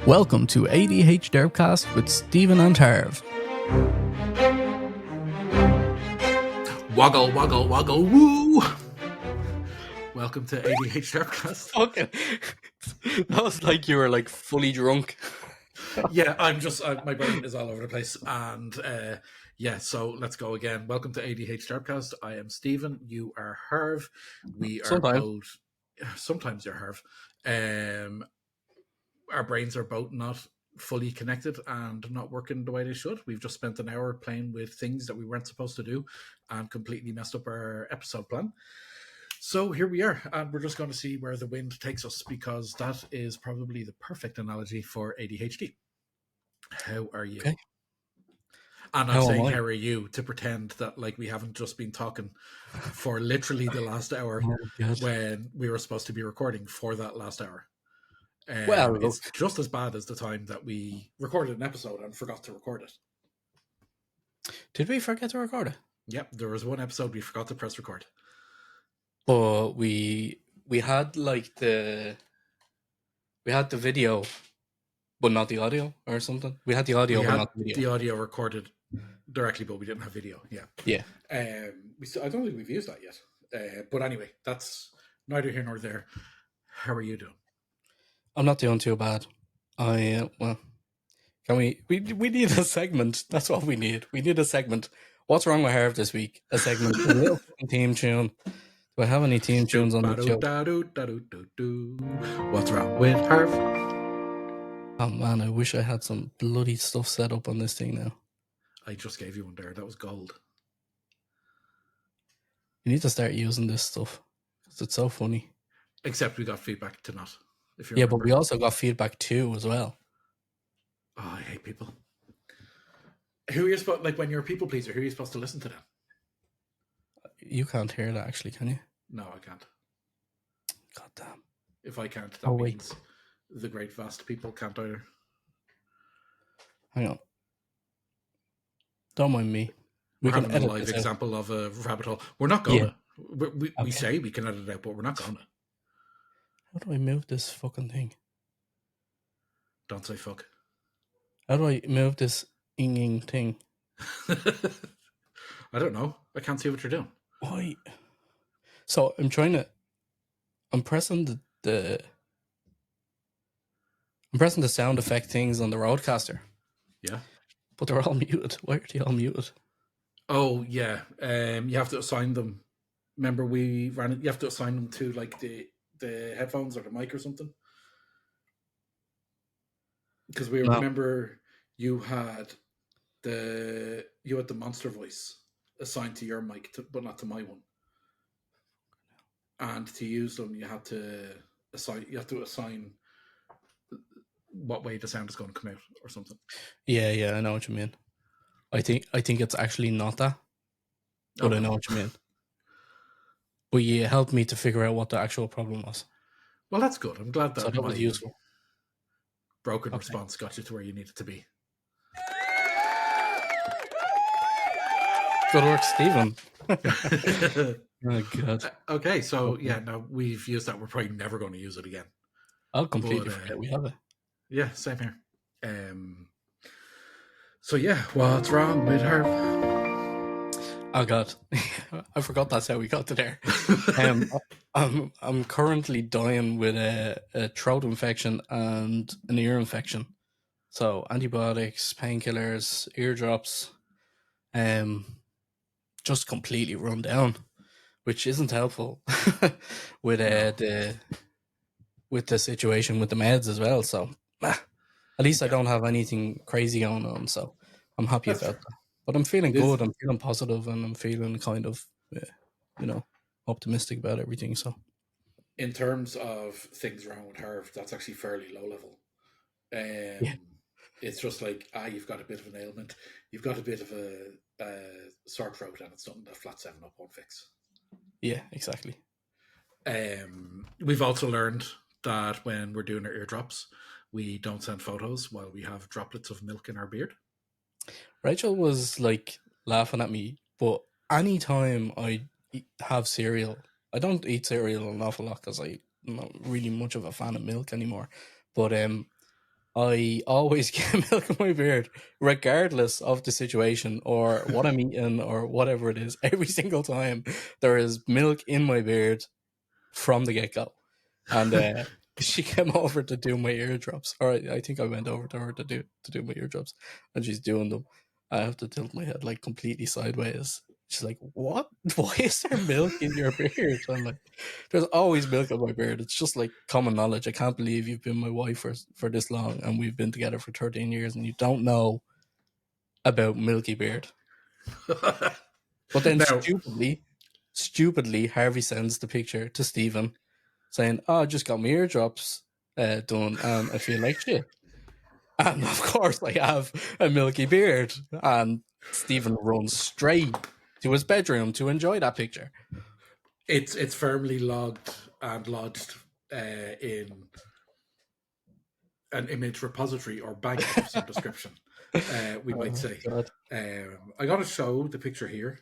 Welcome to ADHDerpCast with Stephen and Harv. Woggle, woggle, woggle, woo! Welcome to ADHDerpCast. Okay. That was like you were like fully drunk. Yeah, my brain is all over the place. And so let's go again. Welcome to ADHDerpCast. I am Stephen. You are Harv. We are both. Sometimes you're Harv. Our brains are both not fully connected and not working the way they should. We've just spent an hour playing with things that we weren't supposed to do and completely messed up our episode plan. So here we are, and we're just going to see where the wind takes us, because that is probably the perfect analogy for ADHD. How are you? Okay. And I'm saying how are you to pretend that like we haven't just been talking for literally the last hour when we were supposed to be recording for that last hour. Well, it's just as bad as the time that we recorded an episode and forgot to record it. Did we forget to record it? Yep, there was one episode we forgot to press record. But we had like the video, but not the audio or something. We had the audio, but not the video. The audio recorded directly, but we didn't have video. Yeah. I don't think we've used that yet. But anyway, that's neither here nor there. How are you doing? I'm not doing too bad. Can we need a segment. That's what we need. We need a segment. What's wrong with Harv this week? A segment. A little theme tune. Do I have any theme tunes on the show? What's wrong with Harv? Oh man, I wish I had some bloody stuff set up on this thing now. I just gave you one there. That was gold. You need to start using this stuff because it's so funny. Except we got feedback to not. Yeah, but we also got feedback too as well. Oh, I hate people. Who are you supposed, like when you're a people pleaser, who are you supposed to listen to them? You can't hear that actually, can you? No, I can't. God damn. If I can't, that means the great vast people can't either. Hang on. Don't mind me. We're having a live example of a rabbit hole. We're not gonna. Yeah. We say we can edit it out, but we're not gonna. How do I move this fucking thing? Don't say fuck. How do I move this inging thing? I don't know. I can't see what you're doing. Why? So I'm pressing the sound effect things on the roadcaster. Yeah. But they're all muted. Why are they all muted? Oh yeah. You have to assign them. Remember we ran it, you have to assign them to like the headphones or the mic or something. Because remember you had the monster voice assigned to your mic, but not to my one. And to use them, you have to assign what way the sound is going to come out or something. Yeah, I know what you mean. I think it's actually not that, but I know what you mean. But you helped me to figure out what the actual problem was. Well, that's good. I'm glad that was useful. Broken response got you to where you needed to be. Good work, Stephen. Oh, God. Okay, so now we've used that. We're probably never going to use it again. I'll completely forget we have it. Yeah, same here. So what's wrong with her? Oh God, I forgot that's how we got to there. I'm currently dying with a throat infection and an ear infection. So antibiotics, painkillers, eardrops, just completely run down, which isn't helpful with the situation with the meds as well. So at least I don't have anything crazy going on. So I'm happy about that. But I'm feeling good. I'm feeling positive, and I'm feeling kind of, optimistic about everything. So, in terms of things wrong with Harv, that's actually fairly low level. It's just like you've got a bit of an ailment, you've got a bit of a sore throat, and it's something that flat 7-Up won't fix. Yeah, exactly. We've also learned that when we're doing our eardrops, we don't send photos while we have droplets of milk in our beard. Rachel was like laughing at me, but anytime I have cereal, I don't eat cereal an awful lot because I'm not really much of a fan of milk anymore. But I always get milk in my beard, regardless of the situation or what I'm eating or whatever it is. Every single time there is milk in my beard from the get go. And she came over to do my eardrops, or I think I went over to her to do my eardrops, and she's doing them. I have to tilt my head like completely sideways. She's like, "What? Why is there milk in your beard?" I'm like, "There's always milk in my beard. It's just like common knowledge. I can't believe you've been my wife for this long, and we've been together for 13 years, and you don't know about milky beard." But then Now, stupidly, Harvey sends the picture to Stephen saying, "Oh, I just got my eardrops done and I feel like shit." And of course, I have a milky beard. And Stephen runs straight to his bedroom to enjoy that picture. it's firmly logged and lodged in an image repository or bank of some description, we might say. God. I got to show the picture here,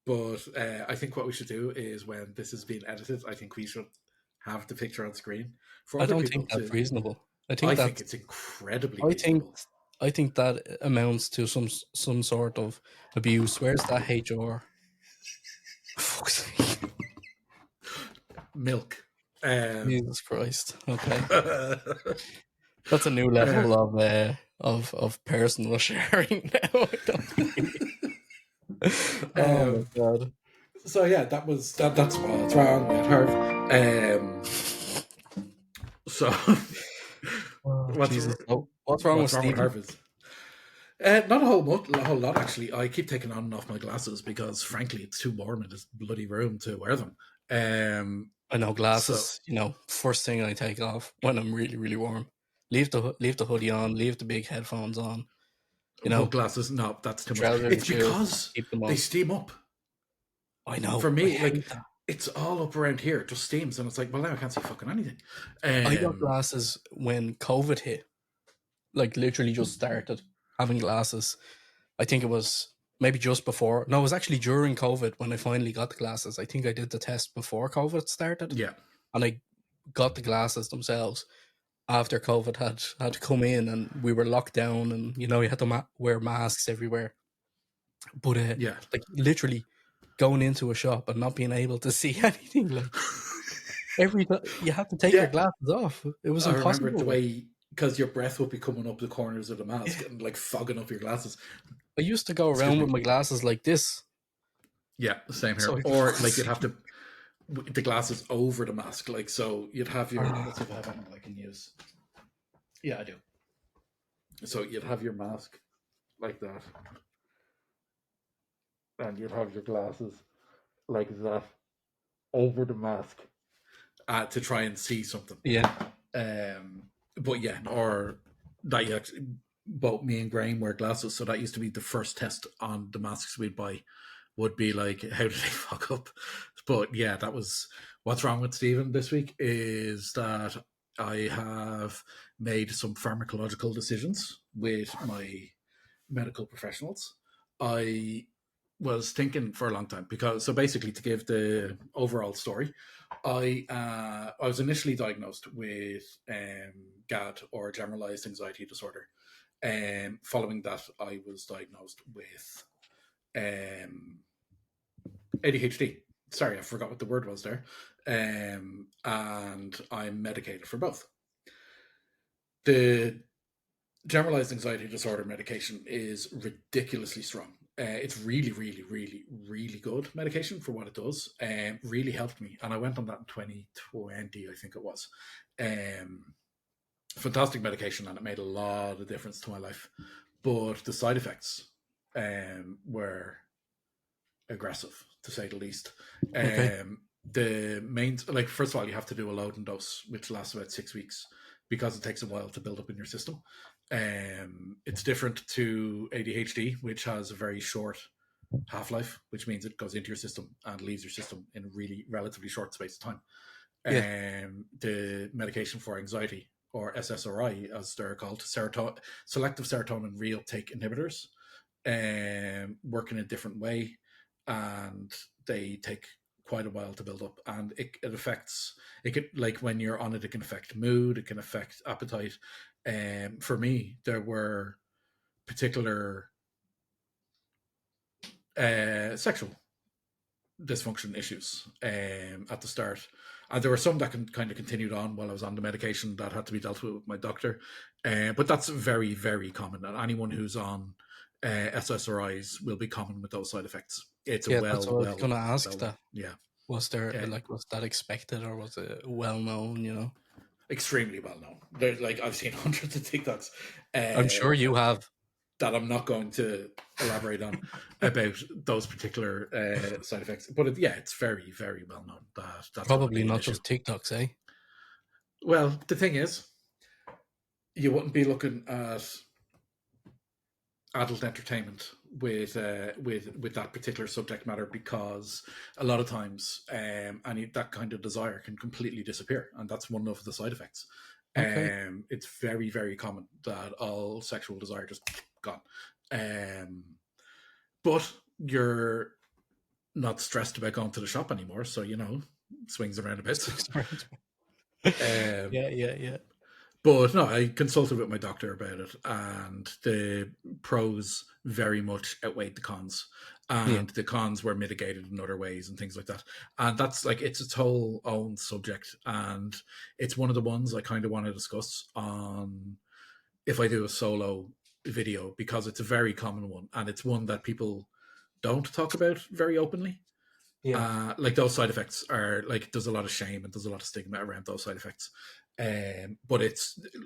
but I think what we should do is when this is being edited, I think we should have the picture on screen for I other don't people think that's to. reasonable. I think it's incredibly I think reasonable. I think that amounts to some sort of abuse. Where's that HR? Fuck's sake. Milk. Jesus Christ. Okay. That's a new level of personal sharing now. I don't oh my god. So yeah, that's what's wrong with Harv. So Oh, what's Jesus. Oh, what's wrong with what's wrong with Stephen? Harv is not a whole lot actually. I keep taking on and off my glasses because frankly it's too warm in this bloody room to wear them. I know So glasses, first thing I take off when I'm really, really warm. Leave the hoodie on, leave the big headphones on, but glasses, no, that's too much. trouser and It's shoes, because keep them they on. steam up. I know. For I me, like hate that. it's all up around here, it just steams, and it's like, well, now I can't see fucking anything. I got glasses when COVID hit. Like literally just started having glasses. I think it was maybe just before. No, it was actually during COVID when I finally got the glasses. I think I did the test before COVID started. Yeah. And I got the glasses themselves after COVID had come in and we were locked down and you had to wear masks everywhere. But Yeah. like literally going into a shop and not being able to see anything, like you have to take your glasses off. It was I remember the impossible. way, because your breath would be coming up the corners of the mask Yeah. and like fogging up your glasses. I used to go around with my glasses like this. Yeah, same here. So Or like you'd have to the glasses over the mask, like so you'd have your. Let's see if I have anything I can use. Yeah, I do. So you'd have your mask like that, and you'd have your glasses like that over the mask to try and see something. Yeah. But yeah, or that you actually, both me and Graham wear glasses, so that used to be the first test on the masks we'd buy. Would be like, how did they fuck up? But yeah, that was what's wrong with Stephen this week is that I have made some pharmacological decisions with my medical professionals. I was thinking for a long time because, so basically, to give the overall story, I was initially diagnosed with GAD, or generalized anxiety disorder. Following that, I was diagnosed with ADHD. Sorry, I forgot what the word was there. And I'm medicated for both. The generalized anxiety disorder medication is ridiculously strong. It's really, really, really, really good medication for what it does. Really helped me. And I went on that in 2020, I think it was. Fantastic medication, and it made a lot of difference to my life. But the side effects were aggressive, to say the least. Okay. The main, like, first of all, you have to do a loading dose, which lasts about 6 weeks because it takes a while to build up in your system. It's different to ADHD, which has a very short half-life, which means it goes into your system and leaves your system in a really relatively short space of time. Yeah. The medication for anxiety, or SSRI as they're called, selective serotonin reuptake inhibitors, work in a different way, and they take quite a while to build up, and it affects. It can, like when you're on it can affect mood. It can affect appetite. For me, there were particular sexual dysfunction issues at the start. And there were some that kind of continued on while I was on the medication that had to be dealt with my doctor. But that's very, very common. And anyone who's on SSRIs will be common with those side effects. It's Yeah, that's what I was going to ask. well, That yeah. was that expected, or was it well known? You know, Extremely well known. There's like I've seen hundreds of TikToks. I'm sure you have. That I'm not going to elaborate on about those particular side effects. But it's very, very well known that's Probably not issue. just TikToks, eh? Well, the thing is, you wouldn't be looking at adult entertainment with that particular subject matter, because a lot of times that kind of desire can completely disappear, and that's one of the side effects. Okay. It's very, very common that all sexual desire just gone. But you're not stressed about going to the shop anymore, so swings around a bit. Yeah. But no, I consulted with my doctor about it, and the pros very much outweighed the cons, and the cons were mitigated in other ways and things like that. And that's like it's its whole own subject, and it's one of the ones I kind of want to discuss on if I do a solo video, because it's a very common one, and it's one that people don't talk about very openly. Yeah. Like those side effects are like there's a lot of shame and there's a lot of stigma around those side effects. But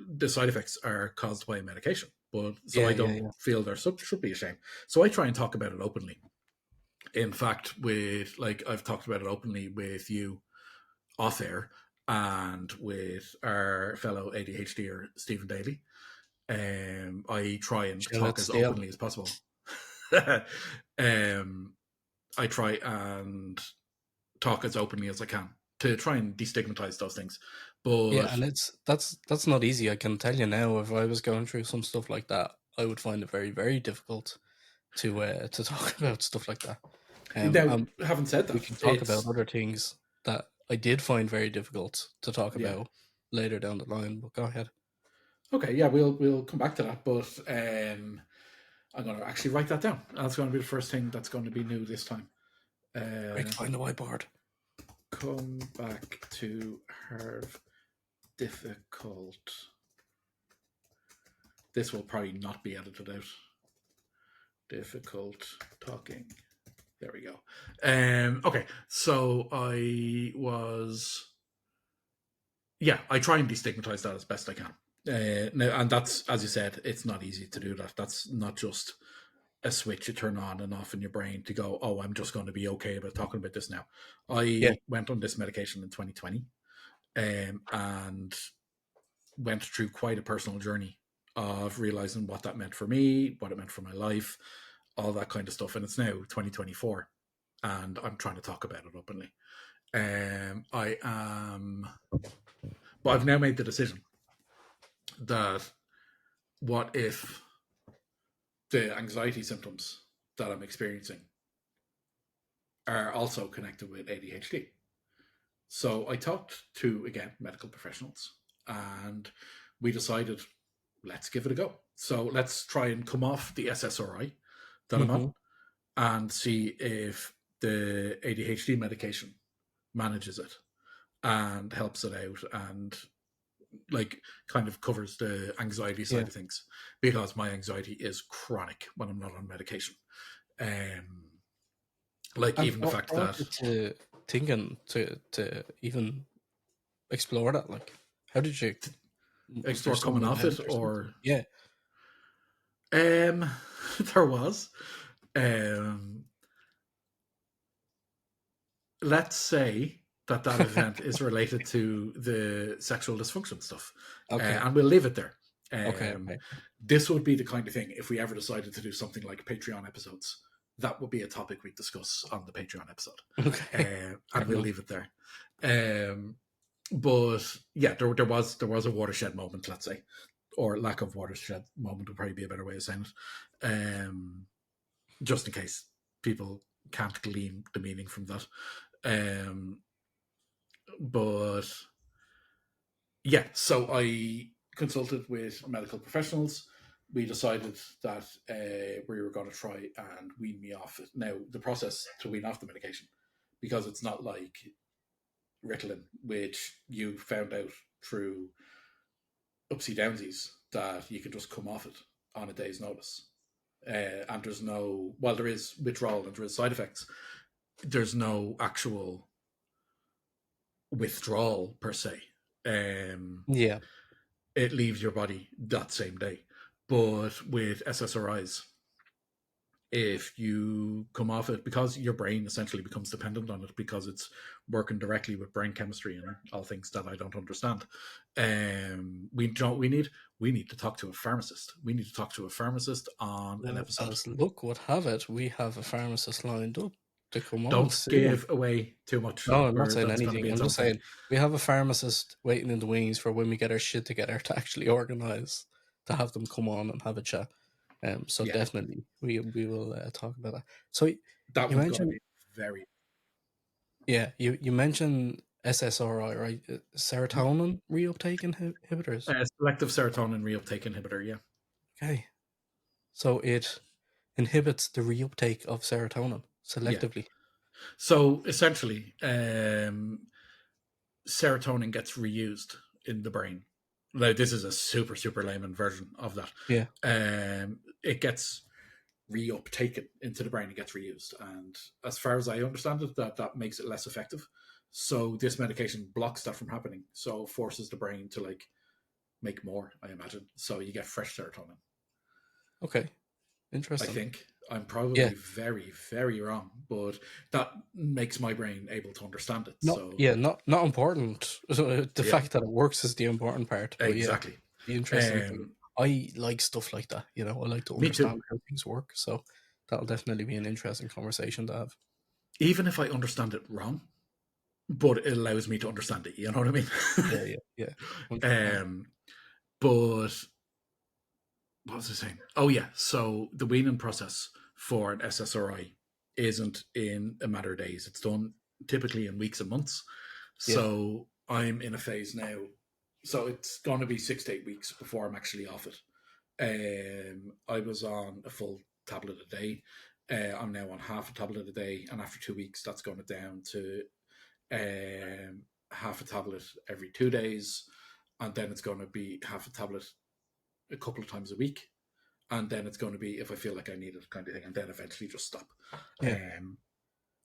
the side effects are caused by medication. But so I don't feel there should be a shame. So I try and talk about it openly. In fact, I've talked about it openly with you off air and with our fellow ADHDer Stephen Daly. I try and talk as openly as possible. I try and talk as openly as I can to try and destigmatize those things. But and that's not easy. I can tell you now, if I was going through some stuff like that, I would find it very, very difficult to talk about stuff like that. Now, having said that, we can talk about other things that I did find very difficult to talk about later down the line. But go ahead. Okay, yeah, we'll come back to that. But I'm going to actually write that down. That's going to be the first thing that's going to be new this time. Find the whiteboard. Come back to Harv. Difficult. This will probably not be edited out. Difficult talking. There we go. Okay, so I try and destigmatize that as best I can. Now, and that's, as you said, it's not easy to do that. That's not just a switch you turn on and off in your brain to go, oh, I'm just going to be okay about talking about this now. I went on this medication in 2020 and went through quite a personal journey of realizing what that meant for me, what it meant for my life, all that kind of stuff. And it's now 2024 and I'm trying to talk about it openly. But I've now made the decision that what if the anxiety symptoms that I'm experiencing are also connected with ADHD. So I talked to, again, medical professionals, and we decided, let's give it a go. So let's try and come off the SSRI that I'm on and see if the ADHD medication manages it and helps it out and kind of covers the anxiety side of things, because my anxiety is chronic when I'm not on medication. Even the fact that thinking to even explore that, like, how did you explore coming off it, or there was let's say that event is related to the sexual dysfunction stuff, and we'll leave it there. Okay. This would be the kind of thing, if we ever decided to do something like Patreon episodes, that would be a topic we'd discuss on the Patreon episode. And we'll leave it there. But yeah, there was a watershed moment, let's say, or lack of watershed moment would probably be a better way of saying it. Just in case people can't glean the meaning from that. But yeah, so I consulted with medical professionals. We decided that we were going to try and wean me off it. Now, the process to wean off the medication, because it's not like Ritalin, which you found out through upsy downsies that you can just come off it on a day's notice. And there's no, while there is withdrawal and there is side effects, there's no actual withdrawal per se. Yeah. It leaves your body that same day. But with SSRIs, if you come off it, because your brain essentially becomes dependent on it because it's working directly with brain chemistry and all things that I don't understand, we need to talk to a pharmacist. We need to talk to a pharmacist on an Well, episode. as luck would have it, we have a pharmacist lined up to come on Don't soon. give away too much. No, I'm not Where saying that's going to anything. be its I'm own just thing. saying we have a pharmacist waiting in the wings for when we get our shit together to actually organise to have them come on and have a chat. So Yeah, definitely we will talk about that. So that you one's going to mentioned, be very. yeah, you mentioned SSRI, right? Serotonin reuptake inhibitors. Selective serotonin reuptake inhibitor, yeah. Okay, so it inhibits the reuptake of serotonin Yeah. selectively. So essentially, serotonin gets reused in the brain. Like, this is a super layman version of that. Yeah. It gets reuptaken into the brain. It gets reused, and as far as I understand it, that makes it less effective. So this medication blocks that from happening. So forces the brain to like make more. I imagine. So you get fresh serotonin. Okay. I Interesting. think I'm Yeah. probably very wrong, but that makes my brain able to understand it. Not So yeah, not important. So the yeah, fact that it works is the important part. But yeah, exactly. be interesting. I like stuff like that. You know, I like to Me too. understand how things work. So that'll definitely be an interesting conversation to have. Even if I understand it wrong, but it allows me to understand it. You know what I mean? Yeah. 100%. But what was I saying? Oh yeah. So the weaning process for an SSRI isn't in a matter of days. It's done typically in weeks and months. Yeah. So I'm in a phase now. So it's going to be 6 to 8 weeks before I'm actually off it. I was on a full tablet a day. I'm now on half a tablet a day, and after 2 weeks, that's going down to half a tablet every 2 days, and then it's going to be half a tablet a couple of times a week, and then it's going to be if I feel like I need it, kind of thing, and then eventually just stop. Yeah.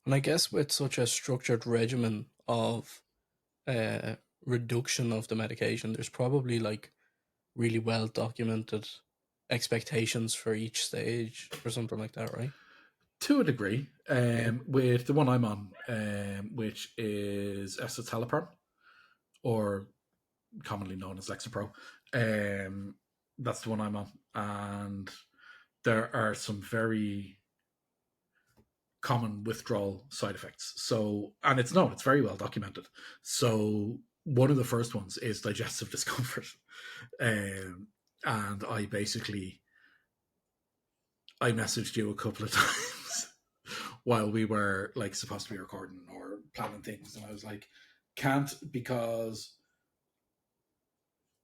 And I guess with such a structured regimen of reduction of the medication, there's probably like really well documented expectations for each stage or something like that, right? To a degree, with the one I'm on, which is escitalopram, or commonly known as Lexapro. That's the one I'm on, and there are some very common withdrawal side effects. So, and it's very well documented. So, one of the first ones is digestive discomfort, and I messaged you a couple of times while we were like supposed to be recording or planning things, and I was like, can't, because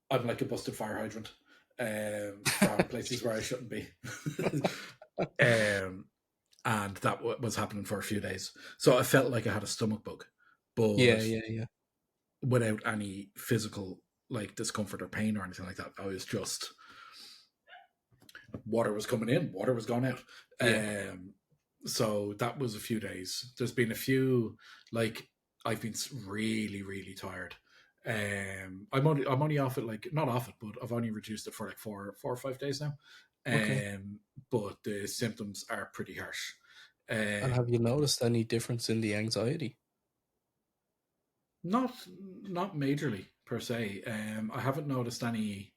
I'm like a busted fire hydrant from places where I shouldn't be. And that was happening for a few days. So I felt like I had a stomach bug, but Yeah. without any physical like discomfort or pain or anything like that. I was just, water was coming in, water was going out. Yeah. So that was a few days. There's been a few, like, I've been really tired. I'm only off it, like, not off it, but I've only reduced it for like 4 or 5 days now. Okay. But the symptoms are pretty harsh. And have you noticed any difference in the anxiety? Not majorly per se. I haven't noticed any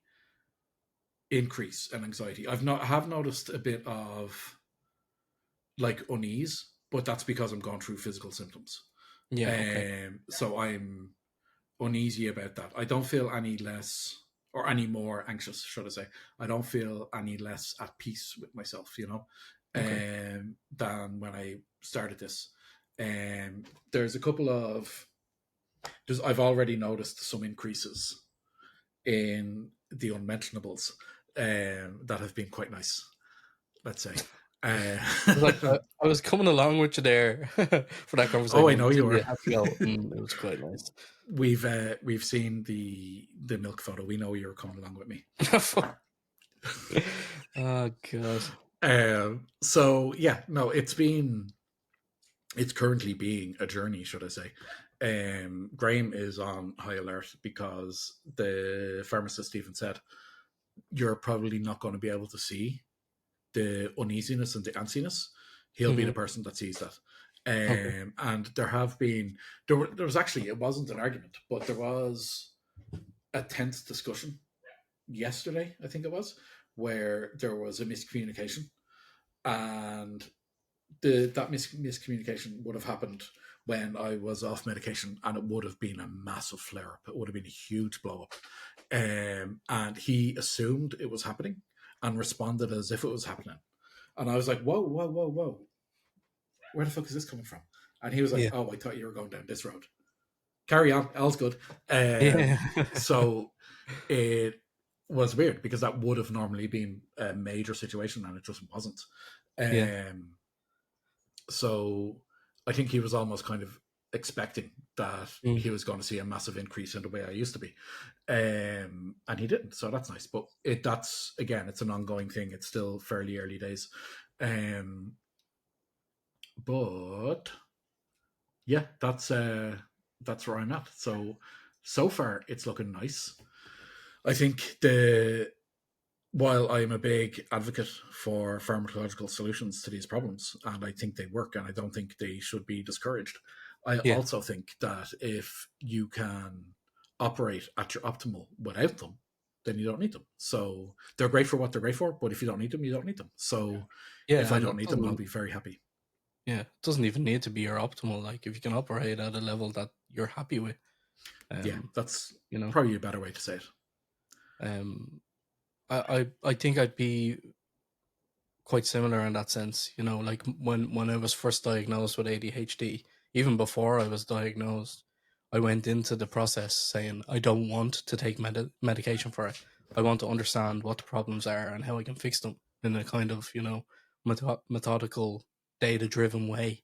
increase in anxiety. I have noticed a bit of like unease, but that's because I'm going through physical symptoms. Yeah. Okay. So I'm uneasy about that. I don't feel any less or any more anxious, should I say. I don't feel any less at peace with myself, Okay. than when I started this. There's a couple of I've already noticed some increases in the unmentionables that have been quite nice, let's say. Like I was coming along with you there for that conversation. Oh, I know you Until were. you had to go. It was quite nice. We've seen the milk photo. We know you're coming along with me. Oh god. So yeah, no, it's currently being a journey, should I say. Graham is on high alert because the pharmacist even said you're probably not going to be able to see the uneasiness and the antsiness. He'll be the person that sees that. Okay. And there was actually, it wasn't an argument, but there was a tense discussion yesterday, I think it was, where there was a miscommunication, and that miscommunication would have happened when I was off medication, and it would have been a massive flare up. It would have been a huge blow up. And he assumed it was happening and responded as if it was happening. And I was like, whoa, whoa, whoa, whoa. Where the fuck is this coming from? And he was like, Yeah. oh, I thought you were going down this road. Carry on. All's good. Yeah. So it was weird because that would have normally been a major situation and it just wasn't. Yeah. So I think he was almost kind of expecting that Mm. he was going to see a massive increase in the way I used to be. And he didn't. So that's nice. But that's, again, it's an ongoing thing. It's still fairly early days. But yeah, that's where I'm at. So far it's looking nice. I think while I'm a big advocate for pharmacological solutions to these problems, and I think they work, and I don't think they should be discouraged, I Yeah. also think that if you can operate at your optimal without them, then you don't need them. So they're great for what they're great for, but if you don't need them, you don't need them. So if Yeah. I And don't need them, I'll be very happy. yeah, it doesn't even need to be your optimal. Like if you can operate at a level that you're happy with, Yeah, that's you know, probably a better way to say it. I think I'd be quite similar in that sense. You know, like when I was first diagnosed with ADHD, even before I was diagnosed, I went into the process saying I don't want to take medication for it. I want to understand what the problems are and how I can fix them in a kind of, you know, methodical, data-driven way.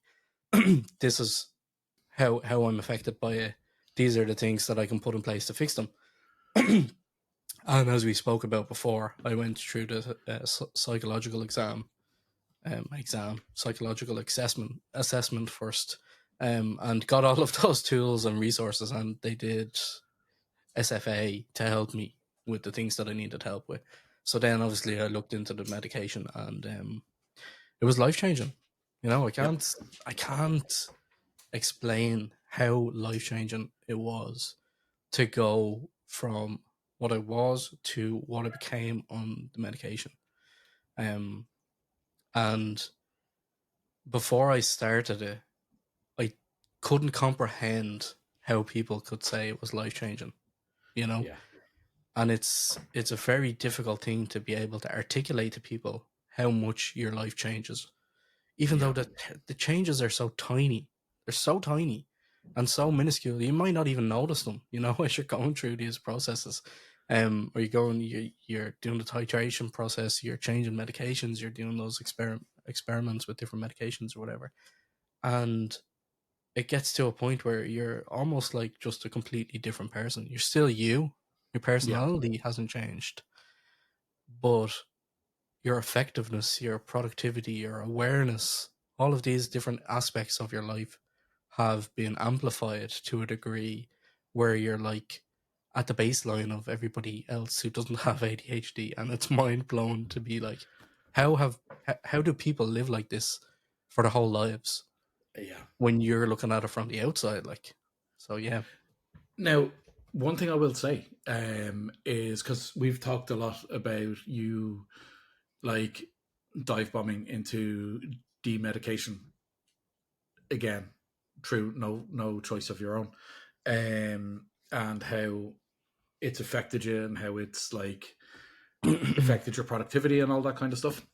This is how I'm affected by it. These are the things that I can put in place to fix them. And as we spoke about before, I went through the psychological psychological assessment first, and got all of those tools and resources, and they did SFA to help me with the things that I needed help with. So then, obviously, I looked into the medication, and it was life changing. You know, Yep. I can't explain how life changing it was to go from what I was to what I became on the medication. And before I started it, I couldn't comprehend how people could say it was life changing, you know? Yeah. And it's a very difficult thing to be able to articulate to people how much your life changes. Even though Yeah. the changes are so tiny. They're so tiny and so minuscule. You might not even notice them, you know, as you're going through these processes. Or you're doing the titration process, you're changing medications, you're doing those experiments with different medications or whatever. And it gets to a point where you're almost like just a completely different person. You're still you. Your Yeah. personality hasn't changed, but your effectiveness, your productivity, your awareness, all of these different aspects of your life have been amplified to a degree where you're like at the baseline of everybody else who doesn't have ADHD, and it's mind blowing to be like, how do people live like this for their whole lives Yeah. when you're looking at it from the outside? Like, so yeah, Now, one thing I will say is because we've talked a lot about you like dive bombing into demedication again through no choice of your own, and how it's affected you and how it's like affected your productivity and all that kind of stuff.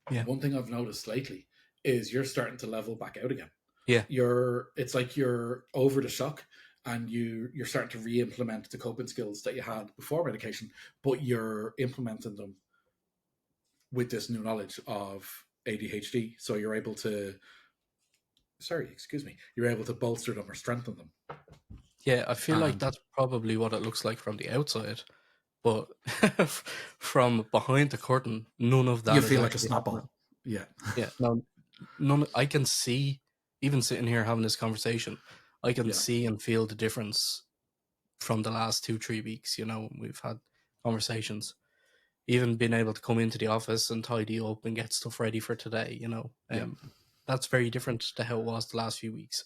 yeah, One thing I've noticed lately is you're starting to level back out again. Yeah. It's like you're over the shock, and you're starting to re-implement the coping skills that you had before medication, but you're implementing them with this new knowledge of ADHD. So you're able to, you're able to bolster them or strengthen them. Yeah, I feel like And that's probably what it looks like from the outside, but from behind the curtain, none of you that is feel like a actually happening. snapball. Yeah. Yeah, no, none. I can see, even sitting here having this conversation, I can Yeah. see and feel the difference from the last 2-3 weeks. We've had conversations, even being able to come into the office and tidy up and get stuff ready for today. Yeah. That's very different to how it was the last few weeks.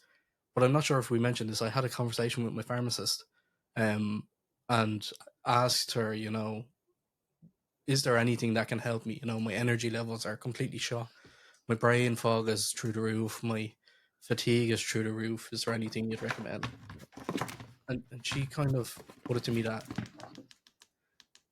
But I'm not sure if we mentioned this. I had a conversation with my pharmacist, and asked her, is there anything that can help me? My energy levels are completely shot. My brain fog is through the roof. My fatigue is through the roof. Is there anything you'd recommend? And she kind of put it to me that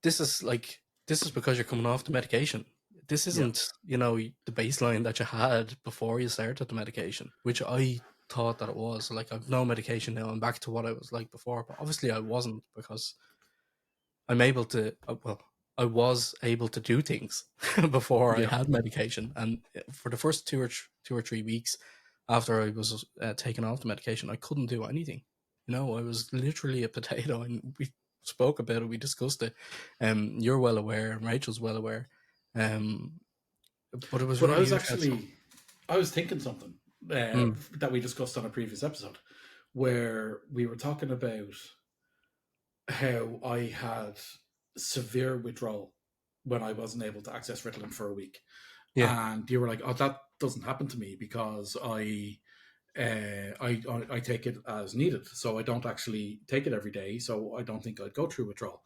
this is because you're coming off the medication. This isn't, the baseline that you had before you started the medication, which I thought that it was. Like, I've no medication now. I'm back to what I was like before, but obviously I wasn't, because I'm able to. I was able to do things before I Yeah. had medication, and for the first 2 or 3 weeks after I was taken off the medication, I couldn't do anything. I was literally a potato, and we spoke about it. We discussed it. You're well aware, and Rachel's well aware. Um, but it was But really interesting. I was thinking something Mm, that we discussed on a previous episode, where we were talking about how I had severe withdrawal when I wasn't able to access Ritalin for a week. yeah, And you were like, "Oh, that doesn't happen to me because I take it as needed, so I don't actually take it every day. So I don't think I'd go through withdrawal."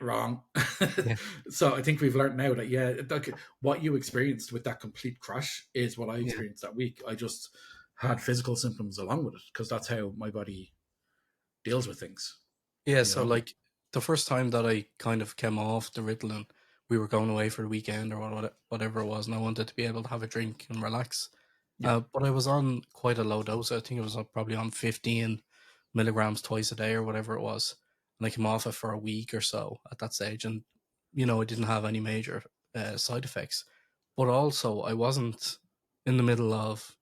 Wrong. yeah, So I think we've learned now that what you experienced with that complete crash is what I yeah. experienced that week. I just had physical symptoms along with it because that's how my body deals with things. Yeah, You so know. like the first time that I kind of came off the Ritalin, we were going away for the weekend or whatever it was, and I wanted to be able to have a drink and relax. Yeah. But I was on quite a low dose. I think it was probably on 15 milligrams twice a day or whatever it was. And I came off it for a week or so at that stage. And, I didn't have any major side effects. But also, I wasn't in the middle of,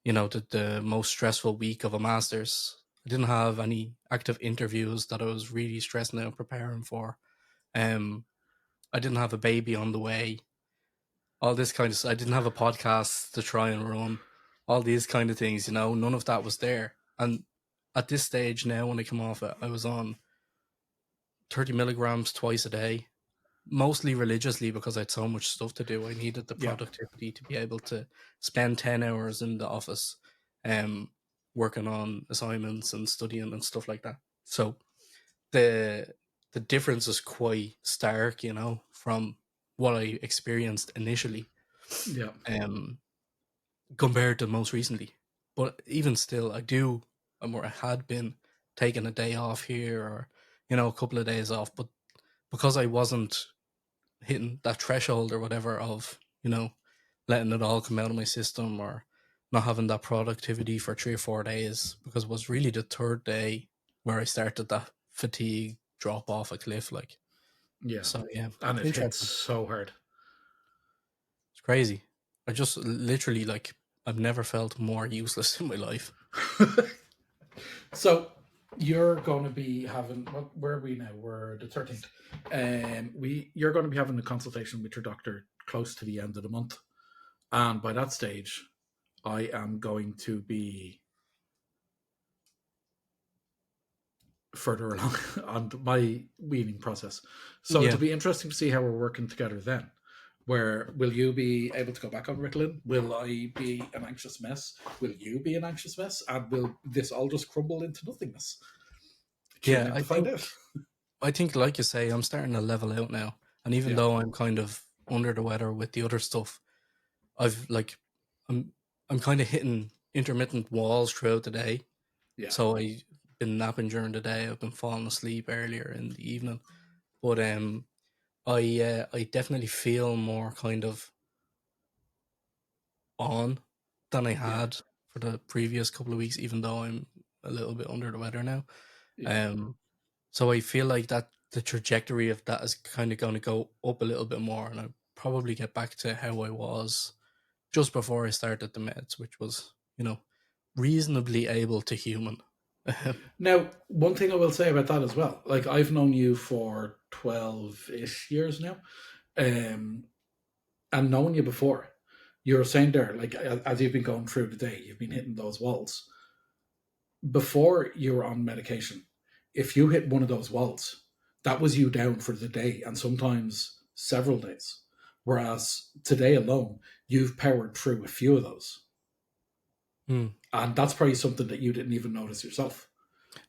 the most stressful week of a master's. I didn't have any active interviews that I was really stressing out preparing for. Um, I didn't have a baby on the way. All this kind of stuff. I didn't have a podcast to try and run. All these kind of things, none of that was there. And at this stage now, when I come off it, I was on 30 milligrams twice a day, mostly religiously because I had so much stuff to do. I needed the Yeah. productivity to be able to spend 10 hours in the office, working on assignments and studying and stuff like that. So the the difference is quite stark, from what I experienced initially, Yeah. um, compared to most recently. But even still, I had been taking a day off here, or a couple of days off, but because I wasn't hitting that threshold or whatever of letting it all come out of my system, or not having that productivity for 3 or 4 days, because it was really the third day where I started that fatigue drop off a cliff. Like, Yeah. so yeah, And it hits interesting. so hard. It's crazy. I just literally, like, I've never felt more useless in my life. So you're going to be having where are we now? We're the 13th. You're going to be having a consultation with your doctor close to the end of the month, and by that stage, I am going to be further along on my weaning process. So Yeah. it'll be interesting to see how we're working together then. Where will you be able to go back on Ritalin? Will I be an anxious mess? Will you be an anxious mess? And will this all just crumble into nothingness? Tune Yeah, in I to find think out. I think like you say, I'm starting to level out now. And even Yeah, though I'm kind of under the weather with the other stuff, I've like I'm I'm kind of hitting intermittent walls throughout the day. yeah, So I've been napping during the day. I've been falling asleep earlier in the evening. But I definitely feel more kind of on than I yeah, had for the previous couple of weeks, even though I'm a little bit under the weather now. Yeah. So I feel like that the trajectory of that is kind of going to go up a little bit more, and I'll probably get back to how I was just before I started the meds, which was, reasonably able to human. Now, one thing I will say about that as well, like I've known you for 12-ish years now, um, and knowing you before, you were saying there, like as you've been going through the day, you've been hitting those walls. Before you were on medication, if you hit one of those walls, that was you down for the day and sometimes several days. Whereas today alone, you've powered through a few of those. Hmm. And that's probably something that you didn't even notice yourself.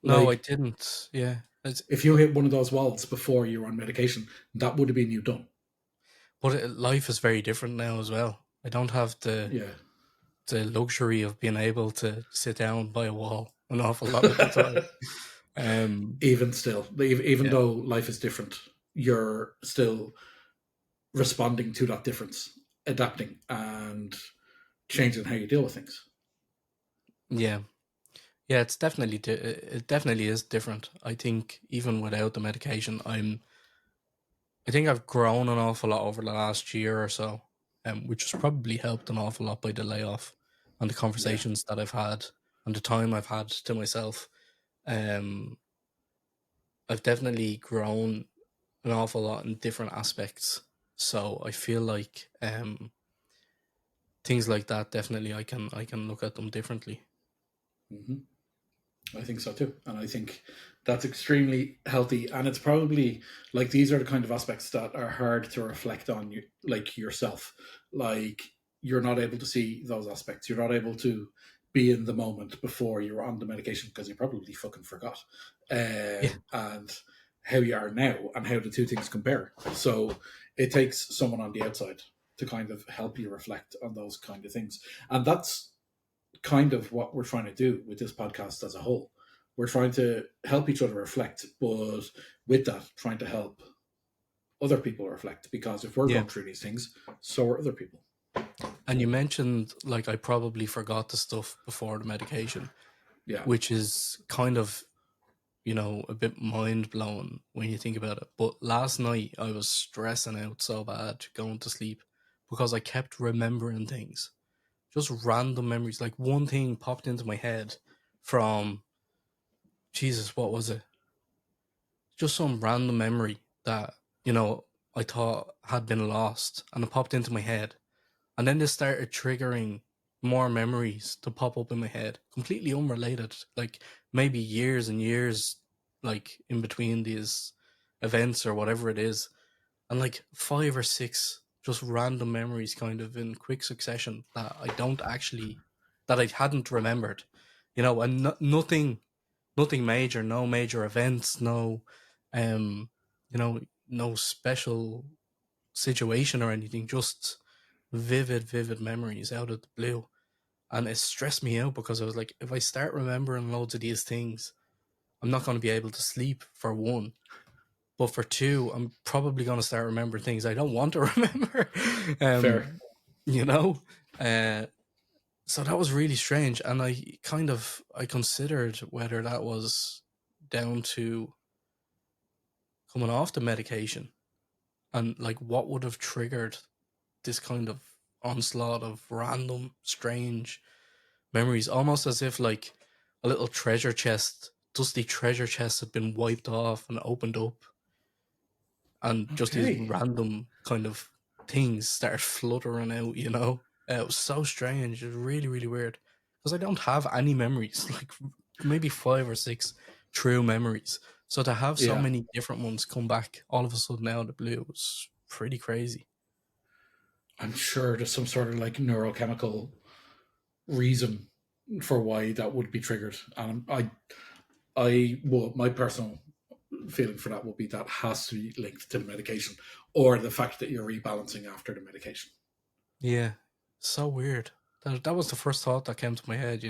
No, I Like, didn't. Yeah. if you hit one of those walls before you were on medication, that would have been you done. But life is very different now as well. I don't have Yeah. the luxury of being able to sit down by a wall an awful lot of the time. Even still, even Yeah. though life is different, you're still responding to that difference, adapting and changing how you deal with things. Yeah. Yeah, it's definitely it definitely is different. I think even without the medication, I think I've grown an awful lot over the last year or so, which has probably helped an awful lot by the layoff and the Yeah. conversations that I've had and the time I've had to myself. Um, I've definitely grown an awful lot in different aspects. So I feel like things like that definitely I can look at them differently. hmm I think so too. And I think that's extremely healthy. And it's probably like these are the kind of aspects that are hard to reflect on you, like yourself. Like you're not able to see those aspects. You're not able to be in the moment before you're on the medication because you probably fucking forgot. Yeah, And how you are now and how the two things compare. So it takes someone on the outside to kind of help you reflect on those kind of things. And that's kind of what we're trying to do with this podcast as a whole. We're trying to help each other reflect, but with that, trying to help other people reflect because if we're yeah. going through these things, so are other people. And you mentioned like I probably forgot the stuff before the medication, Yeah. which is kind of a bit mind blowing when you think about it. But last night I was stressing out so bad going to sleep because I kept remembering things, just random memories. Like one thing popped into my head from Jesus, what was it? Just some random memory that I thought had been lost, and it popped into my head, and then they started triggering more memories to pop up in my head, completely unrelated, like maybe years and years, like in between these events or whatever it is, and like five or six just random memories kind of in quick succession that I hadn't remembered, and nothing major, no major events, no um you know no special situation or anything, just vivid memories out of the blue. And it stressed me out because I was like, if I start remembering loads of these things, I'm not going to be able to sleep, for one. But for two, I'm probably going to start remembering things I don't want to remember. Fair. um, you know? Uh, so that was really strange. And I considered whether that was down to coming off the medication and like what would have triggered this kind of onslaught of random, strange memories, almost as if like a little treasure chest, dusty treasure chest, had been wiped off and opened up, and just these Okay. random kind of things started fluttering out. It was so strange. It was really, really weird because I don't have any memories, like maybe five or six true memories. So to have so Yeah. many different ones come back all of a sudden out of the blue was pretty crazy. I'm sure there's some sort of like neurochemical reason for why that would be triggered. And my personal feeling for that would be that has to be linked to the medication or the fact that you're rebalancing after the medication. Yeah, so weird. That was the first thought that came to my head,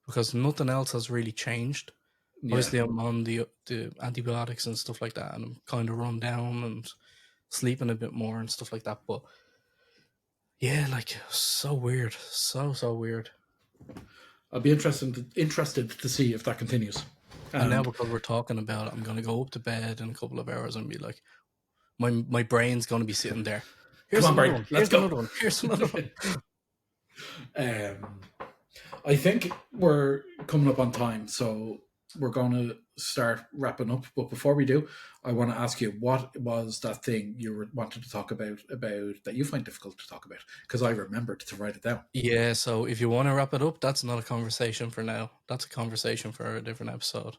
because nothing else has really changed. Yeah. Obviously, I'm on the antibiotics and stuff like that, and I'm kind of run down and sleeping a bit more and stuff like that. But yeah, like so weird, so weird. I'll be interested to see if that continues. And now because we're talking about it, I'm going to go up to bed in a couple of hours and be like, my brain's going to be sitting there. Here's come on, another Brian, one. let's Here's go. another one. Here's another one. I think we're coming up on time, so we're going to start wrapping up. But before we do, I want to ask you, what was that thing you wanted to talk about that you find difficult to talk about? Because I remembered to write it down. Yeah, so if you want to wrap it up, that's not a conversation for now. That's a conversation for a different episode.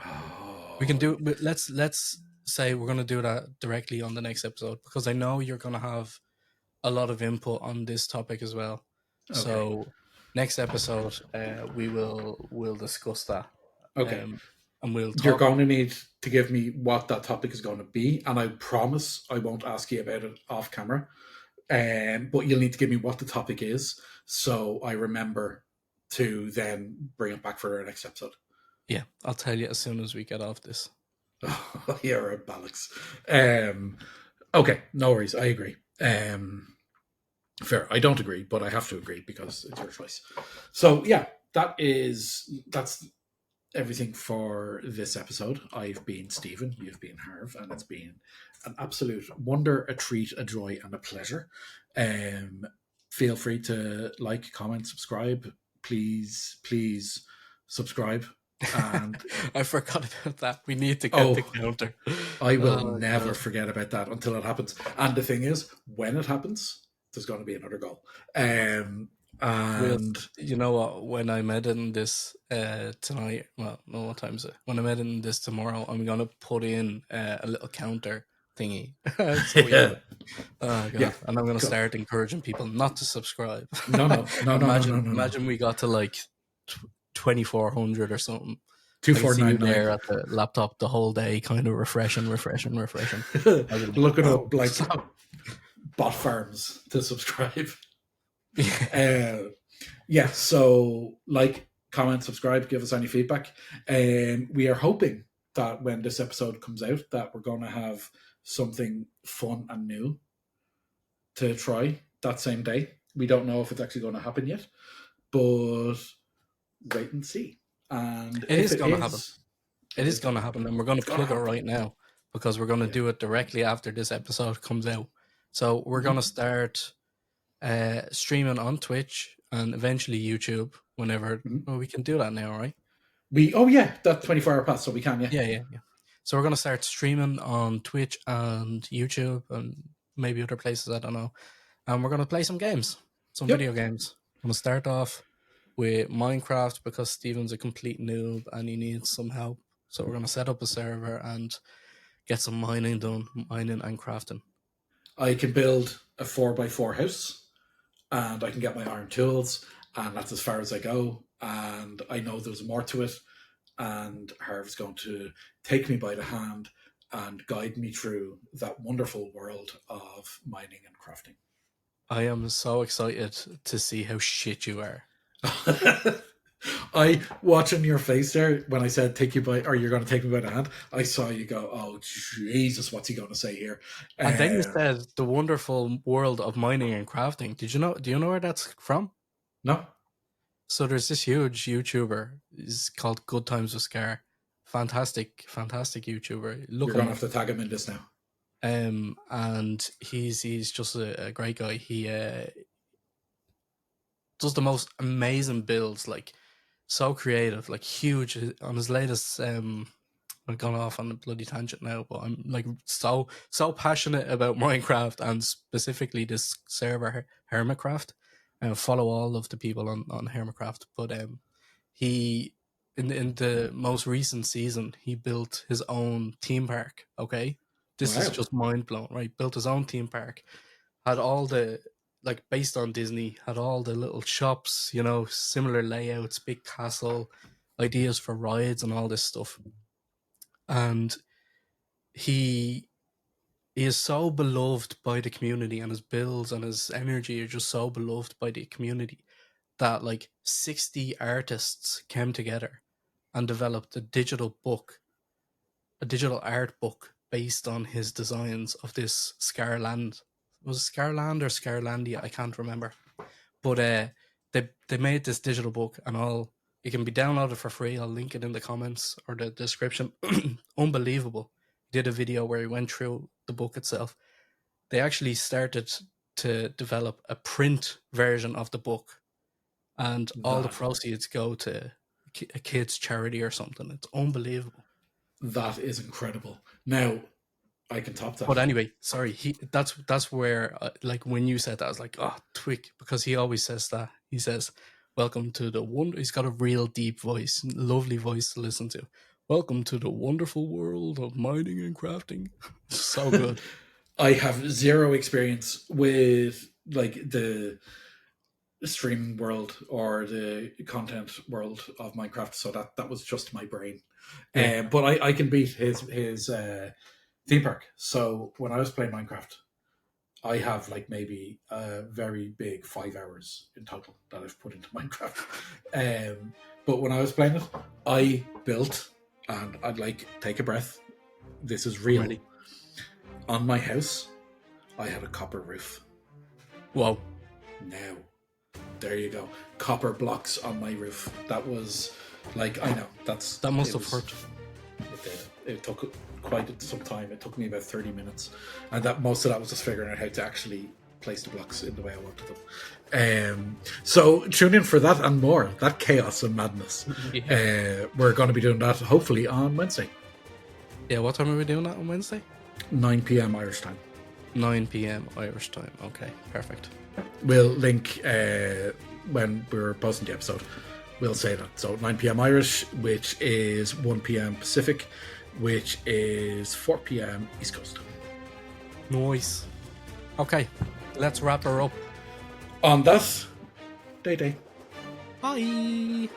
Oh. We can do it. Let's say we're going to do that directly on the next episode, because I know you're going to have a lot of input on this topic as well. Okay. So next episode, we'll discuss that. Okay. And we'll talk. You're going to need to give me what that topic is going to be, and I promise I won't ask you about it off camera. But you'll need to give me what the topic is, so I remember to then bring it back for our next episode. Yeah, I'll tell you as soon as we get off this. Oh, you're a bollocks. Okay, no worries. I agree. Fair. I don't agree, but I have to agree because it's your choice. So yeah, that's everything for this episode. I've been Stephen, you've been Harv, and it's been an absolute wonder, a treat, a joy, and a pleasure. Feel free to like, comment, subscribe. Please subscribe. And I forgot about that. We need to get the counter. I will never forget about that until it happens. And the thing is, when it happens, there's going to be another goal. And you know what? When I'm editing this tonight, well, no, what time is it? When I'm editing this tomorrow, I'm going to put in a little counter thingy. Yeah. Yeah. And I'm going to start encouraging people not to subscribe. No. Imagine we got to like 2,400 or something. 2,499 there at the laptop the whole day, kind of refreshing. Looking up like bot farms to subscribe. Yeah, so like, comment, subscribe, give us any feedback. We are hoping that when this episode comes out, that we're going to have something fun and new to try that same day. We don't know if it's actually going to happen yet, but wait and see. And it is going to happen. It is going to happen, and we're going to plug it right now, because we're going to do it directly after this episode comes out. So we're going to start streaming on Twitch and eventually YouTube whenever. Well, we can do that now, right? That 24-hour pass, so we can, yeah. So we're going to start streaming on Twitch and YouTube and maybe other places, I don't know. And we're going to play some games, video games. I'm going to start off with Minecraft, because Steven's a complete noob and he needs some help. So we're going to set up a server and get some mining done, mining and crafting. I can build a 4x4 house, and I can get my iron tools, and that's as far as I go. And I know there's more to it, and Harv's going to take me by the hand and guide me through that wonderful world of mining and crafting. I am so excited to see how shit you are. I, watching your face there when I said you're going to take me by the hand, I saw you go, oh Jesus, what's he going to say here? And then you said the wonderful world of mining and crafting. Do you know where that's from? No. So there's this huge YouTuber, is called Good Times with Scar. Fantastic YouTuber. You're going to have to tag him in this now. And he's just a great guy. He does the most amazing builds, like so creative, like huge. On his latest, I've gone off on a bloody tangent now, but I'm like so passionate about Minecraft, and specifically this server Hermitcraft, and follow all of the people on Hermitcraft. But he in the most recent season, he built his own theme park. Okay, this is just mind blowing, right? Built his own theme park, had all the, like, based on Disney, had all the little shops, you know, similar layouts, big castle, ideas for rides and all this stuff. And he is so beloved by the community, and his builds and his energy are just so beloved by the community that like 60 artists came together and developed a digital art book based on his designs of this Scarland. Was it Scarland or Scarlandia? I can't remember. But they made this digital book, and it can be downloaded for free. I'll link it in the comments or the description. Unbelievable. He did a video where he went through the book itself. They actually started to develop a print version of the book, and all the proceeds go to a kid's charity or something. It's unbelievable. That is incredible. Now, I can top that. But anyway, sorry. That's where, like, when you said that, I was like, oh, twig, because he always says that. He says, "Welcome to the wonder." He's got a real deep voice, lovely voice to listen to. "Welcome to the wonderful world of mining and crafting." So good. I have zero experience with like the streaming world or the content world of Minecraft, so that was just my brain. Yeah. But I can beat his theme park. So when I was playing Minecraft, I have like maybe a very big 5 hours in total that I've put into Minecraft. But when I was playing it, I built, and I'd like take a breath. This is real. Ready. On my house, I had a copper roof. Whoa. Now, there you go. Copper blocks on my roof. That was like, I know that must have hurt. It did. It took quite some time. It took me about 30 minutes, and that most of that was just figuring out how to actually place the blocks in the way I wanted them. So tune in for that and more. That chaos and madness. Yeah. We're going to be doing that hopefully on Wednesday. Yeah, what time are we doing that on Wednesday? 9 p.m. Irish time. 9 p.m. Irish time. Okay, perfect. We'll link when we're posting the episode. We'll say that. So 9 p.m. Irish, which is 1 p.m. Pacific, which is 4 p.m. East Coast. Nice. Okay, let's wrap her up. On that, day. Bye.